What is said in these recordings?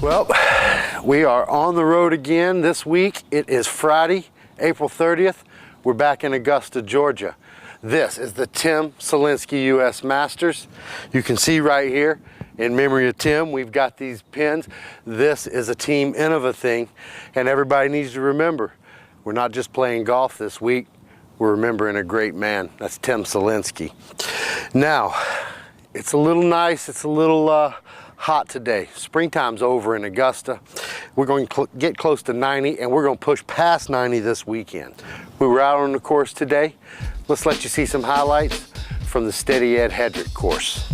Well, we are on the road again this week. It is Friday, April 30th. We're back in Augusta, Georgia. This is the Tim Selinske U.S. Masters. You can see right here, in memory of Tim, we've got these pins. This is a Team Innova thing, and everybody needs to remember, we're not just playing golf this week, we're remembering a great man. That's Tim Selinske. Now, it's a little nice, it's a little hot today. Springtime's over in Augusta. We're going to get close to 90, and we're going to push past 90 this weekend. We were out on the course today. Let's let you see some highlights from the Steady Ed Hedrick course.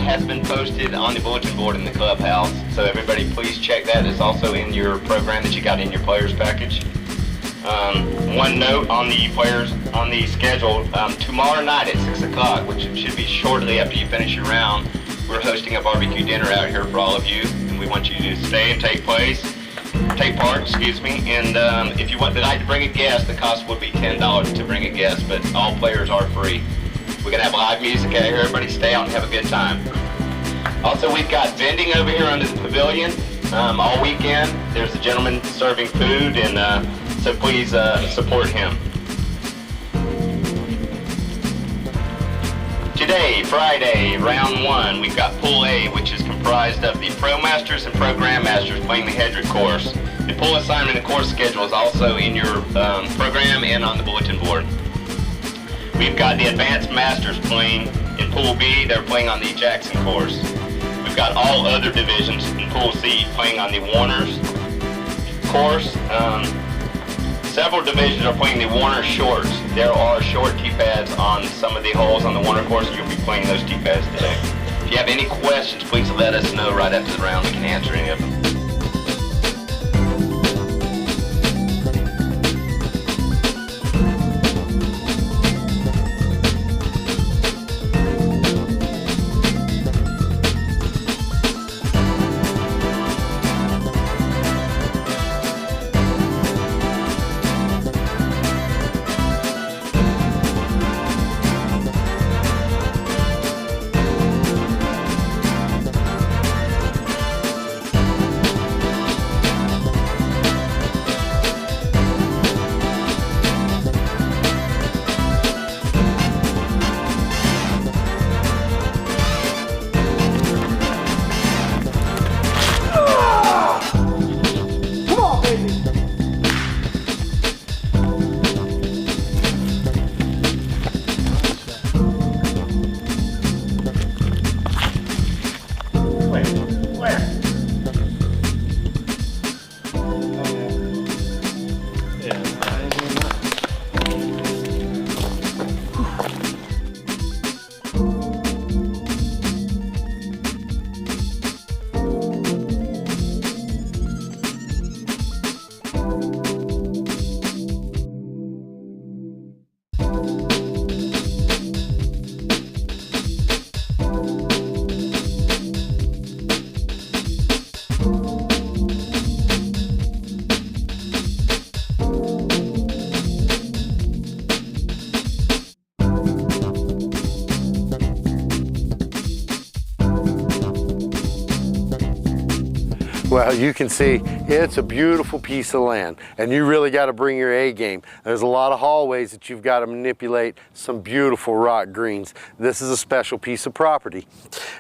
Has been posted on the bulletin board in the clubhouse, so everybody please check that. It's also in your program that you got in your players package. One note on the players on the schedule, tomorrow night at 6 o'clock, which should be shortly after you finish your round, we're hosting a barbecue dinner out here for all of you, and we want you to stay and take part, and if you want tonight to bring a guest, the cost would be $10 to bring a guest, but all players are free. We're going to have live music out here. Everybody stay out and have a good time. Also, we've got vending over here under the pavilion all weekend. There's a gentleman serving food, and so please support him. Today, Friday, round one, we've got Pool A, which is comprised of the Pro Masters and Pro Grandmasters playing the Hedrick course. The pool assignment and course schedule is also in your program and on the bulletin board. We've got the Advanced Masters playing in Pool B. They're playing on the Jackson course. We've got all other divisions in Pool C playing on the Warner's course. Several divisions are playing the Warner shorts. There are short tee pads on some of the holes on the Warner course, and you'll be playing those tee pads today. If you have any questions, please let us know right after the round. We can answer any of them. Well, you can see it's a beautiful piece of land, and you really got to bring your A game. There's a lot of hallways that you've got to manipulate, some beautiful rock greens. This is a special piece of property.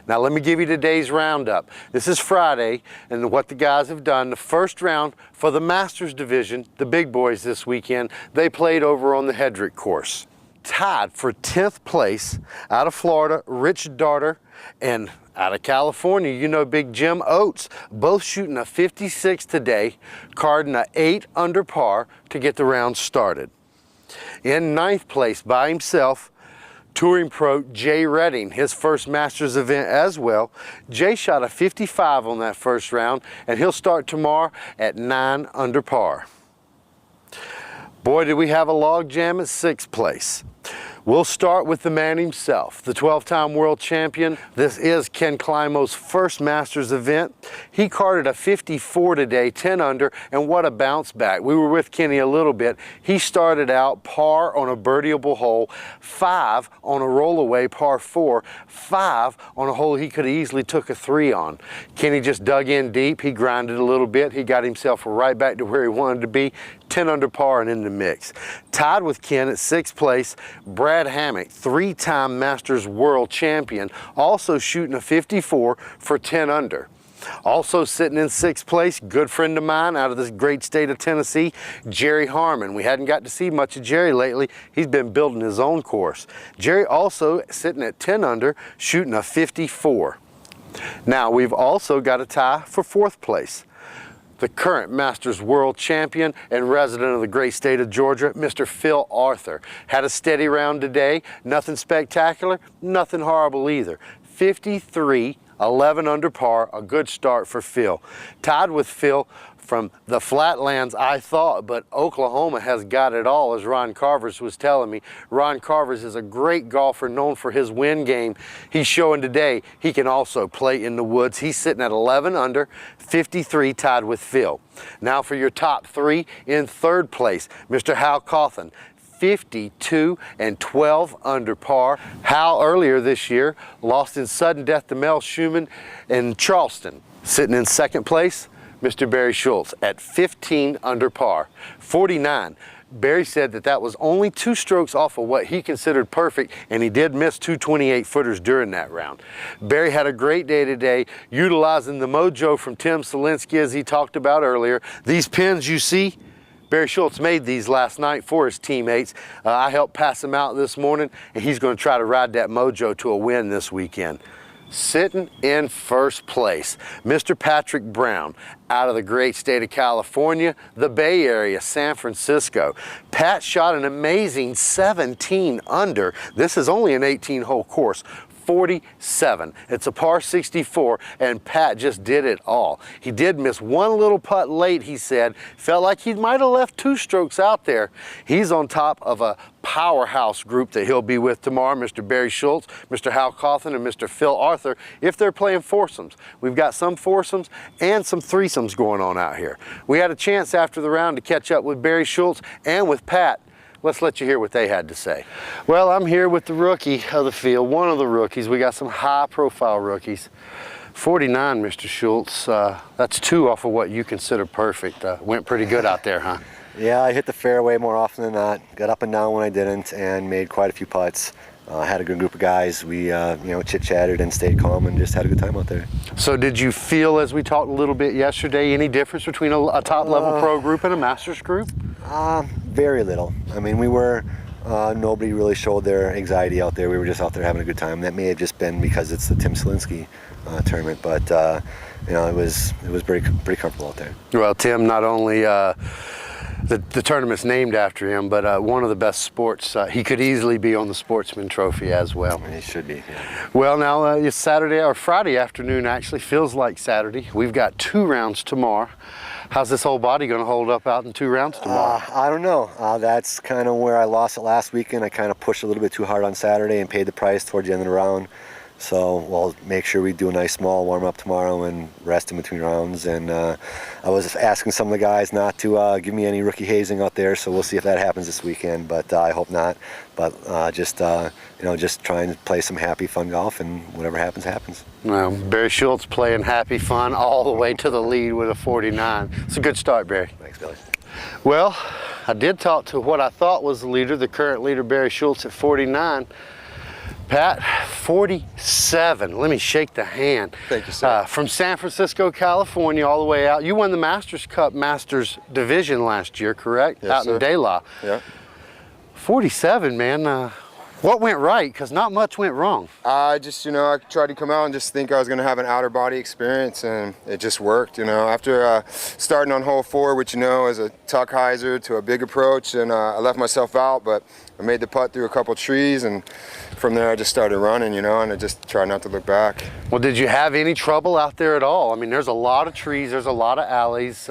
Now let me give you today's roundup. This is Friday, and what the guys have done, the first round for the Masters division, the big boys this weekend, they played over on the Hedrick course. Tied for 10th place out of Florida, Rich Darter, and out of California, you know, Big Jim Oates, both shooting a 56 today, carding a 8 under par to get the round started. In 9th place by himself, touring pro Jay Redding, his first Masters event as well. Jay shot a 55 on that first round, and he'll start tomorrow at 9 under par. Boy, did we have a log jam at 6th place. We'll start with the man himself, the 12-time world champion. This is Ken Climo's first Masters event. He carded a 54 today, 10 under, and what a bounce back. We were with Kenny a little bit. He started out par on a birdieable hole, 5 on a rollaway par 4, 5 on a hole he could have easily took a 3 on. Kenny just dug in deep. He grinded a little bit. He got himself right back to where he wanted to be, 10 under par and in the mix. Tied with Ken at 6th place, Brad Hammock, 3-time Masters world champion, also shooting a 54 for 10 under. Also sitting in 6th place, good friend of mine out of this great state of Tennessee, Jerry Harmon. We hadn't got to see much of Jerry lately. He's been building his own course. Jerry also sitting at 10 under, shooting a 54. Now we've also got a tie for 4th place. The current Masters world champion and resident of the great state of Georgia, Mr. Phil Arthur. Had a steady round today, nothing spectacular, nothing horrible either. 53, 11 under par, a good start for Phil. Tied with Phil from the Flatlands, I thought, but Oklahoma has got it all, as Ron Carvers was telling me. Ron Carvers is a great golfer known for his wind game. He's showing today he can also play in the woods. He's sitting at 11 under, 53, tied with Phil. Now for your top 3, in 3rd place, Mr. Hal Cawthon. 52 and 12 under par. Hal earlier this year lost in sudden death to Mel Schumann in Charleston. Sitting in 2nd place, Mr. Barry Schultz at 15 under par. 49. Barry said that was only 2 strokes off of what he considered perfect, and he did miss 2 28-footers during that round. Barry had a great day today, utilizing the mojo from Tim Selinske, as he talked about earlier. These pins you see, Barry Schultz made these last night for his teammates. I helped pass them out this morning, and he's going to try to ride that mojo to a win this weekend. Sitting in 1st place, Mr. Patrick Brown, out of the great state of California, the Bay Area, San Francisco. Pat shot an amazing 17 under. This is only an 18-hole course. 47. It's a par 64, and Pat just did it all. He did miss one little putt late, he said. Felt like he might have left 2 strokes out there. He's on top of a powerhouse group that he'll be with tomorrow, Mr. Barry Schultz, Mr. Hal Cawthon, and Mr. Phil Arthur, if they're playing foursomes. We've got some foursomes and some threesomes going on out here. We had a chance after the round to catch up with Barry Schultz and with Pat. Let's let you hear what they had to say. Well, I'm here with the rookie of the field, one of the rookies. We got some high-profile rookies. 49, Mr. Schultz. That's 2 off of what you consider perfect. Went pretty good out there, huh? Yeah, I hit the fairway more often than not. Got up and down when I didn't, and made quite a few putts. Had a good group of guys. We, chit-chatted and stayed calm and just had a good time out there. So did you feel, as we talked a little bit yesterday, any difference between a top-level pro group and a Masters group? Very little. I mean, nobody really showed their anxiety out there. We were just out there having a good time. That may have just been because it's the Tim Selinske tournament, but it was pretty comfortable out there. Well, Tim, not only the tournament's named after him, but one of the best sports. He could easily be on the Sportsman Trophy as well. He should be. Yeah. Well, now it's Saturday, or Friday afternoon actually, feels like Saturday. We've got 2 rounds tomorrow. How's this whole body going to hold up out in 2 rounds tomorrow? I don't know. That's kind of where I lost it last weekend. I kind of pushed a little bit too hard on Saturday and paid the price towards the end of the round. So we'll make sure we do a nice small warm-up tomorrow and rest in between rounds. And I was asking some of the guys not to give me any rookie hazing out there, so we'll see if that happens this weekend, but I hope not. But just try and play some happy, fun golf, and whatever happens, happens. Well, Barry Schultz playing happy fun all the way to the lead with a 49. It's a good start, Barry. Thanks, Billy. Well, I did talk to what I thought was the leader, the current leader, Barry Schultz at 49. Pat, 47. Let me shake the hand. Thank you, sir. From San Francisco, California, all the way out. You won the Masters Cup Masters Division last year, correct? Yes, out sir. in De La. Yeah. 47, man. What went right? Because not much went wrong. I just, I tried to come out and just think I was going to have an outer body experience, and it just worked, After starting on hole 4, which, is a tuck hyzer to a big approach, and I left myself out, but I made the putt through a couple trees, and from there I just started running, and I just tried not to look back. Well, did you have any trouble out there at all? I mean, there's a lot of trees, there's a lot of alleys.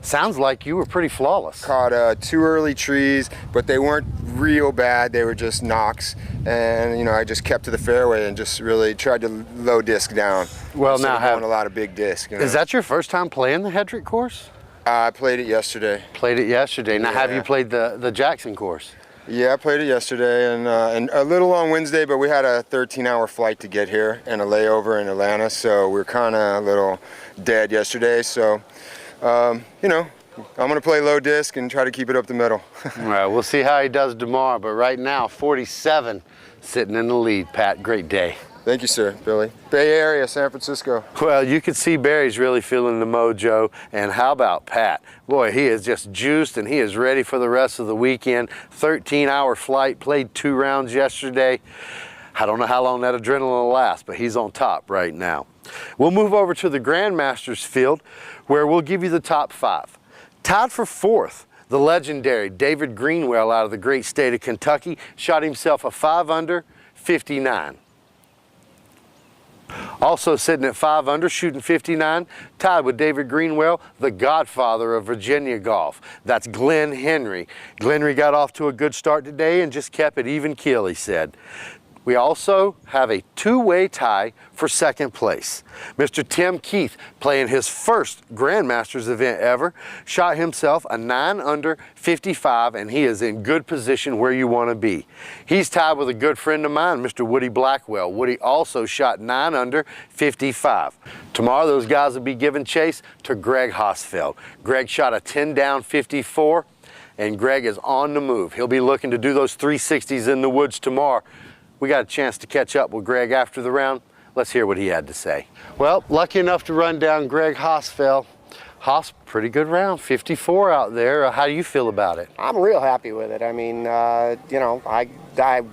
Sounds like you were pretty flawless. Caught 2 early trees, but they weren't real bad. They were just knocks, and I just kept to the fairway and just really tried to low disc down. Well, instead now of going a lot of big disc. Is that your first time playing the Hedrick course? I played it yesterday. Played it yesterday. Now, have Yeah. you played the Jackson course? Yeah, I played it yesterday and a little on Wednesday, but we had a 13-hour flight to get here and a layover in Atlanta, so we were kind of a little dead yesterday. So, I'm going to play low disc and try to keep it up the middle. All right, we'll see how he does tomorrow, but right now, 47 sitting in the lead. Pat, great day. Thank you, sir, Billy. Bay Area, San Francisco. Well, you can see Barry's really feeling the mojo, and how about Pat? Boy, he is just juiced, and he is ready for the rest of the weekend. 13-hour flight, played 2 rounds yesterday. I don't know how long that adrenaline will last, but he's on top right now. We'll move over to the Grandmasters field, where we'll give you the top 5. Tied for 4th, the legendary David Greenwell out of the great state of Kentucky shot himself a 5-under 59. Also sitting at 5 under, shooting 59, tied with David Greenwell, the godfather of Virginia golf. That's Glenn Henry. Glenn Henry got off to a good start today and just kept it even keel, he said. We also have a 2-way tie for 2nd place. Mr. Tim Keith, playing his first Grandmasters event ever, shot himself a 9-under 55, and he is in good position where you want to be. He's tied with a good friend of mine, Mr. Woody Blackwell. Woody also shot 9-under 55. Tomorrow, those guys will be giving chase to Greg Hosfeld. Greg shot a 10-down 54, and Greg is on the move. He'll be looking to do those 360s in the woods tomorrow. We got a chance to catch up with Greg after the round. Let's hear what he had to say. Well, lucky enough to run down Greg Hosfeld. Hoss, pretty good round, 54 out there. How do you feel about it? I'm real happy with it. I mean, I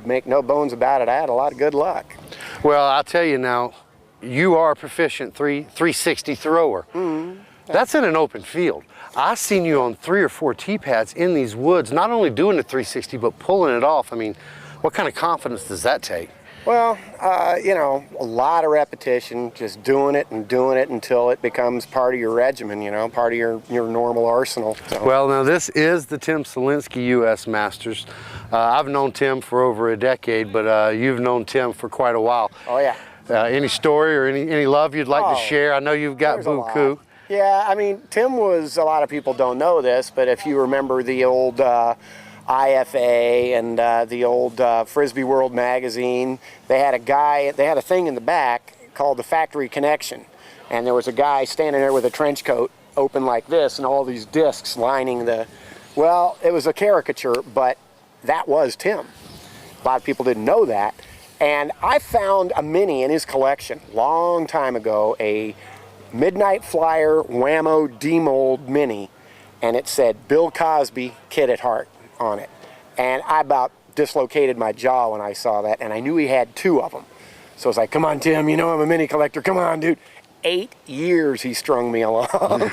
make no bones about it. I had a lot of good luck. Well, I'll tell you now, you are a proficient 360 thrower. Mm-hmm. That's in an open field. I've seen you on 3 or 4 tee pads in these woods, not only doing the 360, but pulling it off. I mean, what kind of confidence does that take? Well, a lot of repetition, just doing it until it becomes part of your regimen, part of your normal arsenal. So. Well, now this is the Tim Selinske U.S. Masters. I've known Tim for over a decade, but you've known Tim for quite a while. Oh, yeah. Any story or any love you'd like to share? I know you've got buku. Yeah, I mean, Tim was, a lot of people don't know this, but if you remember the old IFA and the old Frisbee World magazine, they had a thing in the back called the Factory Connection, and there was a guy standing there with a trench coat open like this and all these discs lining well, it was a caricature, but that was Tim. A lot of people didn't know that, and I found a mini in his collection long time ago, a Midnight Flyer Whammo demold mini, and it said Bill Cosby, Kid at Heart on it. And I about dislocated my jaw when I saw that, and I knew he had 2 of them. So I was like, come on, Tim, I'm a mini collector. Come on, dude. 8 years he strung me along.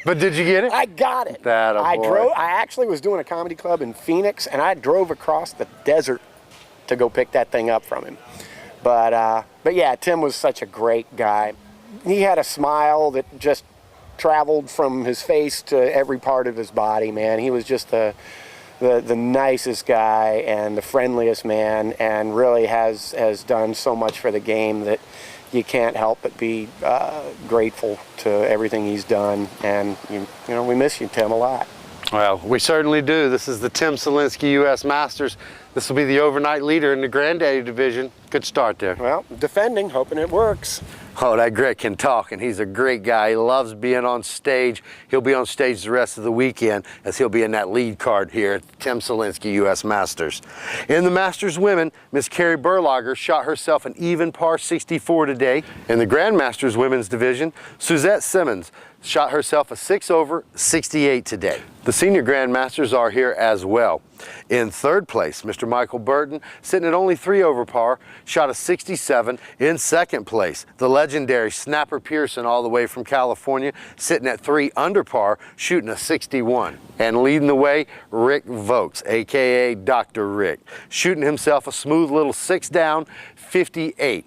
But did you get it? I got it. I actually was doing a comedy club in Phoenix, and I drove across the desert to go pick that thing up from him. But yeah, Tim was such a great guy. He had a smile that just traveled from his face to every part of his body, man. He was just a the nicest guy and the friendliest man, and really has done so much for the game that you can't help but be grateful to everything he's done. And you know, we miss you, Tim, a lot. Well, we certainly do. This is the Tim Selinske U.S. Masters. This will be the overnight leader in the Granddaddy division. Good start there. Well, defending, hoping it works. Oh, that Grit can talk, and he's a great guy. He loves being on stage. He'll be on stage the rest of the weekend, as he'll be in that lead card here at the Tim Selinske U.S. Masters. In the Masters women, Miss Carrie Berlager shot herself an even par 64 today. In the Grandmasters women's division, Suzette Simmons shot herself a 6-over 68 today. The senior Grandmasters are here as well. In third place, Mr. Michael Burton, sitting at only 3 over par, shot a 67. In second place, the legendary Snapper Pearson, all the way from California, sitting at 3 under par, shooting a 61. And leading the way, Rick Vokes, aka Dr. Rick, shooting himself a smooth little 6-down 58.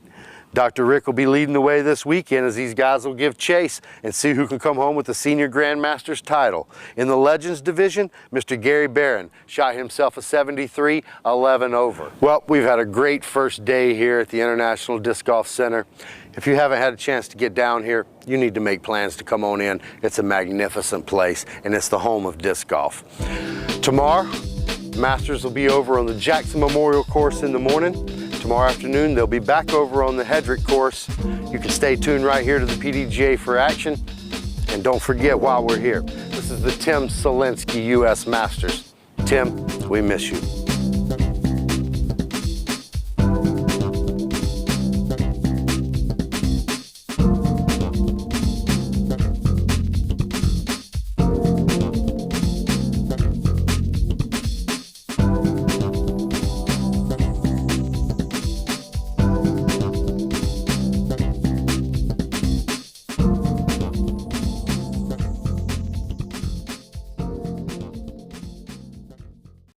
Dr. Rick will be leading the way this weekend as these guys will give chase and see who can come home with the Senior Grandmasters title. In the Legends division, Mr. Gary Barron shot himself a 73, 11 over. Well, we've had a great first day here at the International Disc Golf Center. If you haven't had a chance to get down here, you need to make plans to come on in. It's a magnificent place, and it's the home of disc golf. Tomorrow, Masters will be over on the Jackson Memorial Course in the morning. Tomorrow afternoon, they'll be back over on the Hedrick course. You can stay tuned right here to the PDGA for action. And don't forget, while we're here, this is the Tim Selinske U.S. Masters. Tim, we miss you.